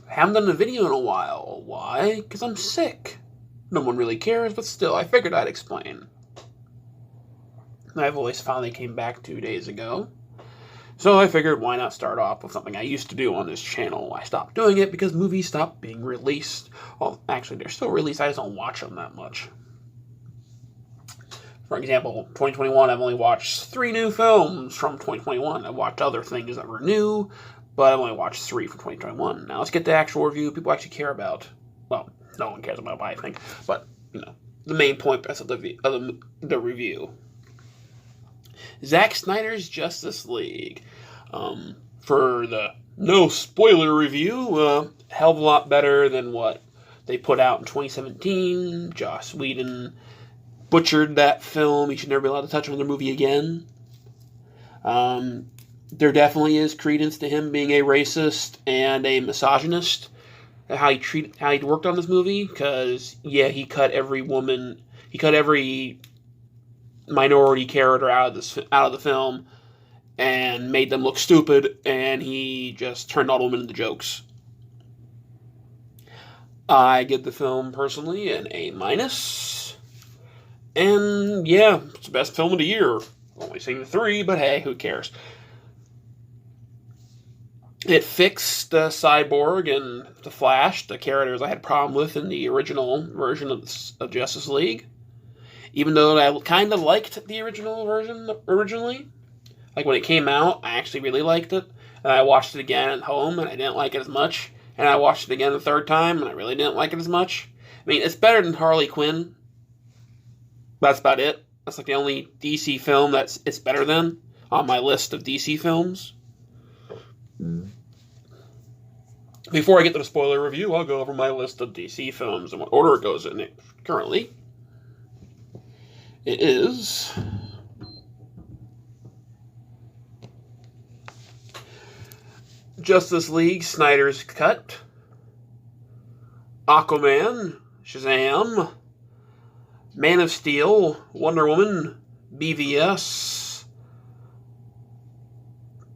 Haven't done a video in a while. Why? Because I'm sick. No one really cares, but still, I figured I'd explain. My voice finally came back 2 days ago. So I figured why not start off with something I used to do on this channel. I stopped doing it because movies stopped being released. Well, actually, they're still released, I just don't watch them that much. For example, 2021, I've only watched 3 new films from 2021. I've watched other things that were new, but I've only watched 3 from 2021. Now let's get the actual review people actually care about. Well, no one cares about what I think, but, the main point of the review. Zack Snyder's Justice League. For the no spoiler review, hell of a lot better than what they put out in 2017. Joss Whedon butchered that film. He should never be allowed to touch another movie again. There definitely is credence to him being a racist and a misogynist. How he worked on this movie, because he cut every minority character out of the film and made them look stupid, and he just turned all of them into jokes. I give the film personally an A-. And it's the best film of the year. Only seen 3, but hey, who cares? It fixed Cyborg and the Flash, the characters I had a problem with in the original version of Justice League. Even though I kind of liked the original version originally. Like, when it came out, I actually really liked it. And I watched it again at home, and I didn't like it as much. And I watched it again the 3rd time, and I really didn't like it as much. I mean, it's better than Harley Quinn. That's about it. That's like the only DC film it's better than on my list of DC films. Before I get to the spoiler review, I'll go over my list of DC films and what order it goes in it currently. It is Justice League Snyder's Cut, Aquaman, Shazam, Man of Steel, Wonder Woman, BVS,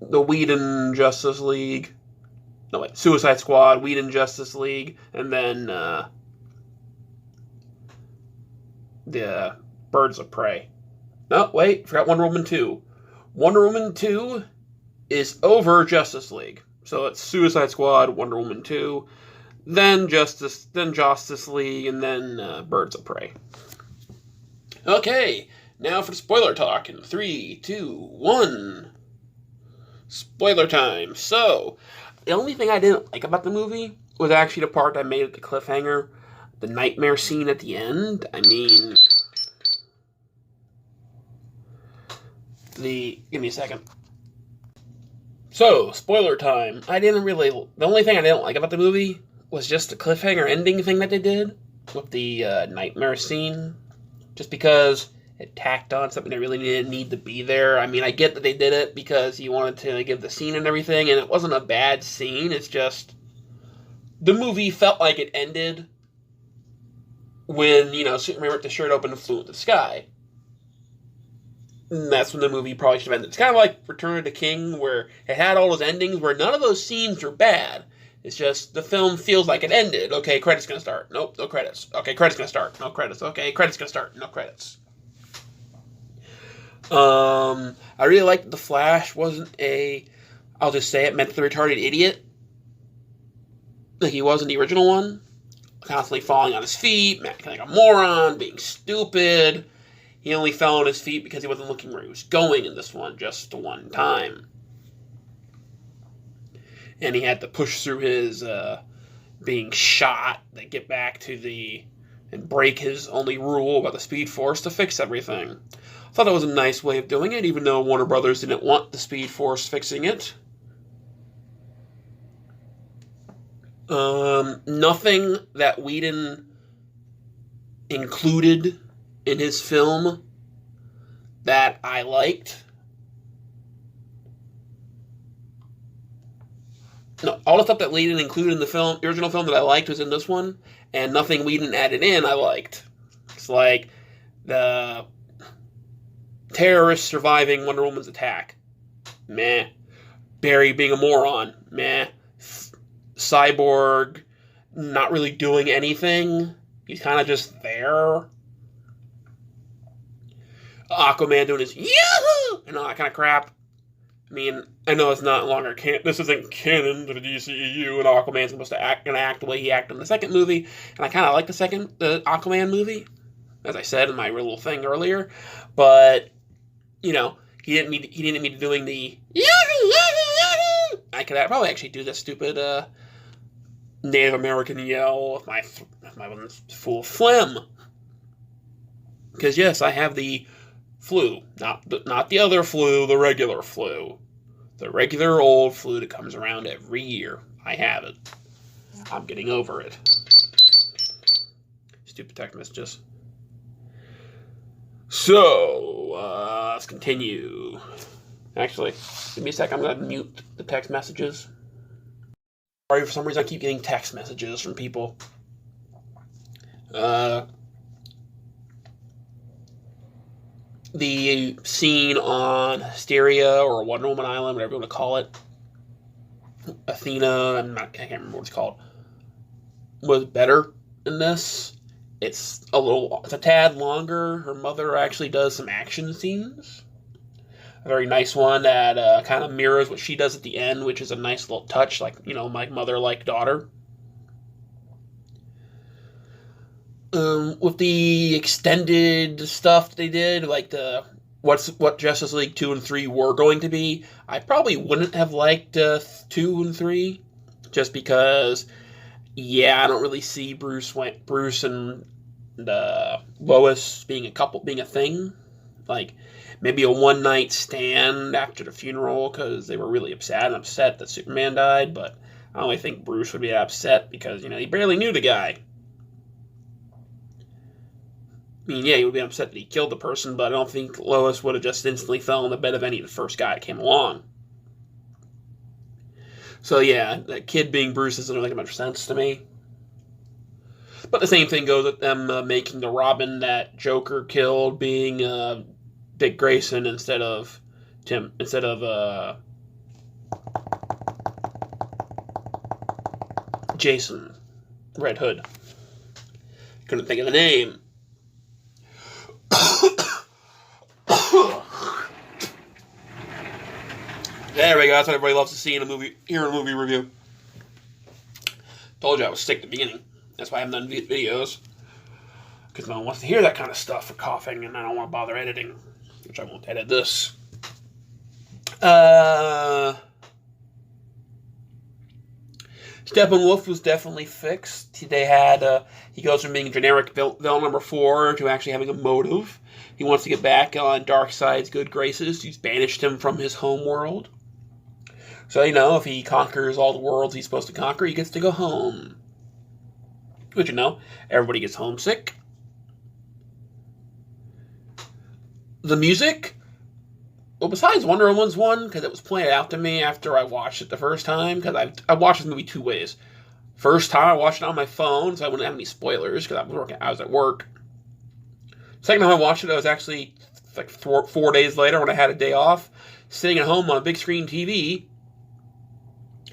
the Whedon Justice League, Suicide Squad, Whedon Justice League, and then the Birds of Prey. No, wait, forgot Wonder Woman 2. Wonder Woman 2 is over Justice League. So it's Suicide Squad, Wonder Woman 2, then Justice League, and then Birds of Prey. Okay, now for the spoiler talk in 3, 2, 1. Spoiler time. So, the only thing I didn't like about the movie was actually the part that made it the cliffhanger. The nightmare scene at the end. I mean, give me a second. So, spoiler time. The only thing I didn't like about the movie was just the cliffhanger ending thing that they did with the nightmare scene. Just because it tacked on something that really didn't need to be there. I mean, I get that they did it because he wanted to give the scene and everything, and it wasn't a bad scene. It's just the movie felt like it ended when, Superman ripped the shirt open and flew into the sky. And that's when the movie probably should have ended. It's kind of like Return of the King, where it had all those endings where none of those scenes were bad. It's just the film feels like it ended. Okay, credits gonna start. Nope, no credits. Okay, credits gonna start. No credits. Okay, credits gonna start. No credits. I really liked that the Flash wasn't I'll just say it, mentally retarded idiot. Like he was in the original one. Constantly falling on his feet, acting like a moron, being stupid. He only fell on his feet because he wasn't looking where he was going in this one, just the one time. And he had to push through his being shot to get back to and break his only rule about the Speed Force to fix everything. I thought that was a nice way of doing it, even though Warner Brothers didn't want the Speed Force fixing it. Nothing that Whedon included in his film that I liked. No, all the stuff that Whedon included in the original film that I liked was in this one, and nothing Whedon added in I liked. It's like the terrorists surviving Wonder Woman's attack. Meh. Barry being a moron. Meh. Cyborg not really doing anything. He's kind of just there. Aquaman doing his yahoo and all that kind of crap. I mean, I know it's not longer this isn't canon to the DCEU, and Aquaman's supposed to act the way he acted in the second movie, and I kind of like the Aquaman movie, as I said in my little thing earlier, but he didn't need to doing the yahoo yahoo yahoo. I could probably actually do this stupid Native American yell with my full phlegm, because yes, I have the flu, not the other flu, the regular flu. The regular old flu that comes around every year. I have it. I'm getting over it. Stupid text messages. So, let's continue. Actually, give me a sec. I'm going to mute the text messages. Sorry, for some reason I keep getting text messages from people. The scene on Hysteria or Wonder Woman Island, whatever you want to call it, Athena, I can't remember what it's called, was better in this. It's a tad longer. Her mother actually does some action scenes. A very nice one that kind of mirrors what she does at the end, which is a nice little touch, like, my mother like daughter. With the extended stuff they did, like what Justice League 2 and 3 were going to be, I probably wouldn't have liked 2 and 3, just because, I don't really see Bruce and Lois being a thing. Like, maybe a one-night stand after the funeral, because they were really upset that Superman died, but I don't really think Bruce would be upset, because, he barely knew the guy. I mean, he would be upset that he killed the person, but I don't think Lois would have just instantly fell in the bed of any of the first guy that came along. So, that kid being Bruce doesn't really make much sense to me. But the same thing goes with them making the Robin that Joker killed being Dick Grayson instead of Jason Red Hood. Couldn't think of the name. There we go. That's what everybody loves to see in a movie review. Told you I was sick at the beginning. That's why I haven't done videos. Because no one wants to hear that kind of stuff for coughing, and I don't want to bother editing. Which I won't edit this. Steppenwolf was definitely fixed. They had, he goes from being generic villain number 4 to actually having a motive. He wants to get back on Darkseid's good graces. He's banished him from his home world. So, if he conquers all the worlds he's supposed to conquer, he gets to go home. Which, everybody gets homesick. The music, well, besides Wonder Woman's one, because it was pointed out to me after I watched it the first time, because I watched this movie 2 ways. First time, I watched it on my phone, so I wouldn't have any spoilers, because I was at work. Second time I watched it, I was actually, like, 4 days later, when I had a day off, sitting at home on a big screen TV.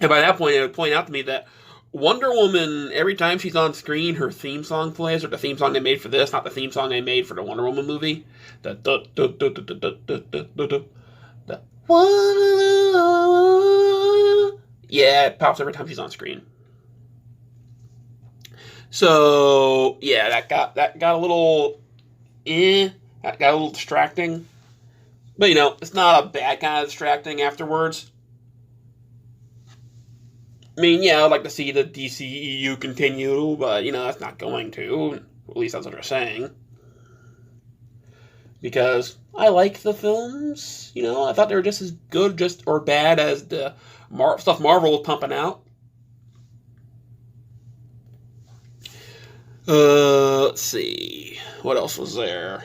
And by that point, it would point out to me that Wonder Woman, every time she's on screen, her theme song plays, or the theme song they made for this, not the theme song they made for the Wonder Woman movie. It pops every time she's on screen. So, that got a little, that got a little distracting. But, it's not a bad kind of distracting afterwards. I mean, I'd like to see the DCEU continue, but, that's not going to. At least that's what they're saying. Because I like the films. I thought they were just as good or bad as the stuff Marvel was pumping out. Let's see. What else was there?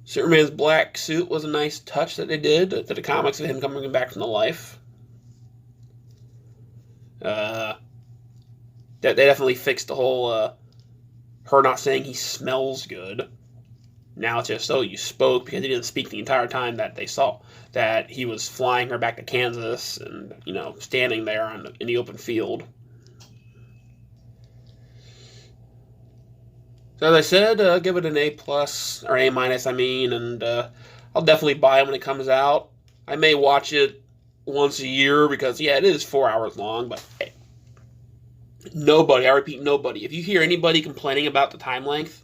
Superman's black suit was a nice touch that they did to the comics of him coming back from the life. That they definitely fixed the whole her not saying he smells good. Now it's just, oh, you spoke, because he didn't speak the entire time that they saw that he was flying her back to Kansas and, standing there in the open field. So as I said, give it an A+, or A-, and I'll definitely buy it when it comes out. I may watch it once a year because, yeah, it is 4 hours long, but hey, nobody, I repeat, nobody. If you hear anybody complaining about the time length,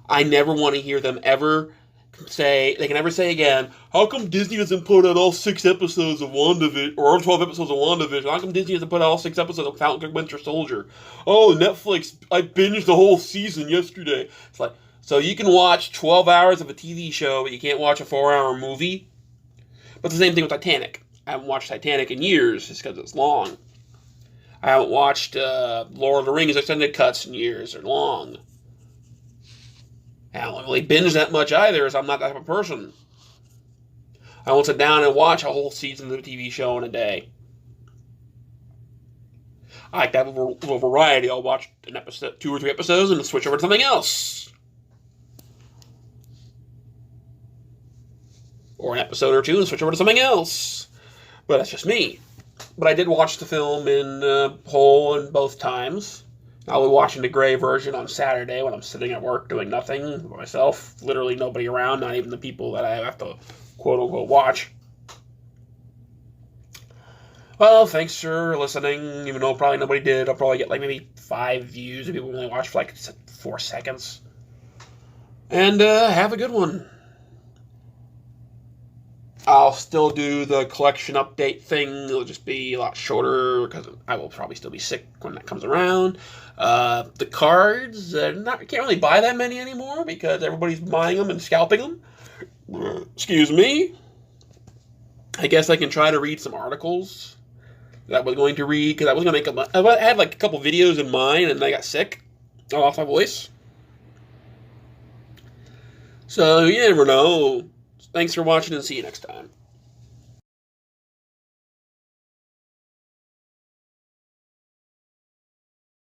I never want to hear them ever say, they can never say again, how come Disney doesn't put out all 6 episodes of WandaVision, or all 12 episodes of WandaVision? How come Disney doesn't put out all 6 episodes of Falcon Winter Soldier? Oh, Netflix, I binged the whole season yesterday. It's like, so you can watch 12 hours of a TV show, but you can't watch a 4-hour movie? But the same thing with Titanic. I haven't watched Titanic in years, just because it's long. I haven't watched Lord of the Rings extended cuts in years, they're long. I don't really binge that much either, as I'm not that type of person. I won't sit down and watch a whole season of a TV show in a day. I like to have a little variety. I'll watch an episode, 2 or 3 episodes, and then switch over to something else. Or an episode or 2 and switch over to something else. But that's just me. But I did watch the film in whole in both times. I'll be watching the gray version on Saturday when I'm sitting at work doing nothing by myself. Literally nobody around, not even the people that I have to quote-unquote watch. Well, thanks for listening, even though probably nobody did. I'll probably get like maybe 5 views if people only watch for like 4 seconds. And have a good one. I'll still do the collection update thing. It'll just be a lot shorter because I will probably still be sick when that comes around. The cards, I can't really buy that many anymore because everybody's buying them and scalping them. Excuse me. I guess I can try to read some articles that I was going to read because I was going to make I had like a couple videos in mind and I got sick. I lost my voice. So you never know. Thanks for watching and see you next time.